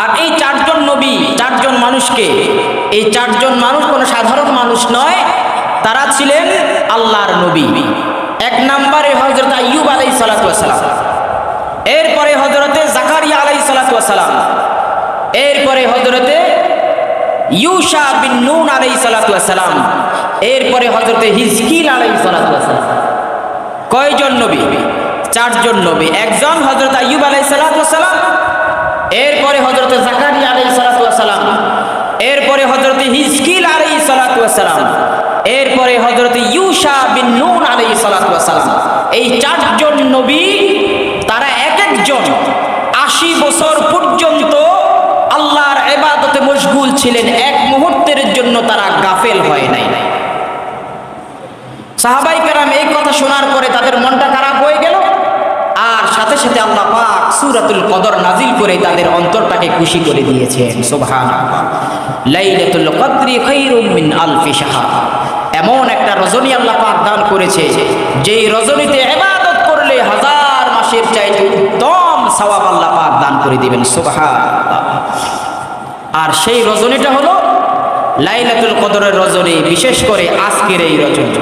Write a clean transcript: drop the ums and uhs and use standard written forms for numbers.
আর এই চারজন নবী, চারজন মানুষকে, এই চারজন মানুষ কোনো সাধারণ মানুষ নয়, তারা ছিলেন আল্লাহর নবী। এক নম্বরে হযরত আইয়ুব আলাইহিস সালাতু ওয়াস সালাম, এরপরে হযরতে জাকারিয়া আলাইহিস সালাতু ওয়াস সালাম, এরপরে হযরতে ইউশা বিন নুন আলাইহিস সালাতু ওয়াস সালাম, এরপরে হযরতে হিজকিল আলাইহিস সালাতু ওয়াস সালাম। কয়জন নবী? চারজন নবী। একজন হযরত আইয়ুব আলাইহিস সালাতু ওয়াস সালাম, এরপরে হযরতে জাকারিয়া আলাইহিস সালাতু ওয়াস সালাম, এরপরে হযরতে হিজকিল আলাইহিস সালাতু ওয়াস সালাম, এরপরে হযরতে ইউশা বিন নুন আলাইহিস সালাতু ওয়াস সালাম। এই চারজন নবী, তারা এক একজন 80 বছর পর্যন্ত আল্লাহর ইবাদতে মশগুল ছিলেন, এক মুহূর্তের জন্য তারা গাফেল হয় নাই। সাহাবায়ে কেরাম এই কথা শোনার পরে তাদের মনটা খারাপ হয়ে গেল, আর সাথে সাথে আল্লাহ পাক সূরাতুল কদর নাজিল করে তাদের অন্তরটাকে খুশি করে দিয়েছেন। সুবহানাল্লাহ। লাইলাতুল কদরি খায়রুম মিন আলফি শাহর। এমন একটা রজনী আল্লাহ পাক দান করেছে, যেই রজনীতে ইবাদত করলে 1000 মাসের চাইতে উত্তম সওয়াব আল্লাহ পাক দান করে দিবেন। সুবহানাল্লাহ। আর সেই রজনীটা হলো লাইলাতুল কদরের রজনী, বিশেষ করে আজকের এই রজনী।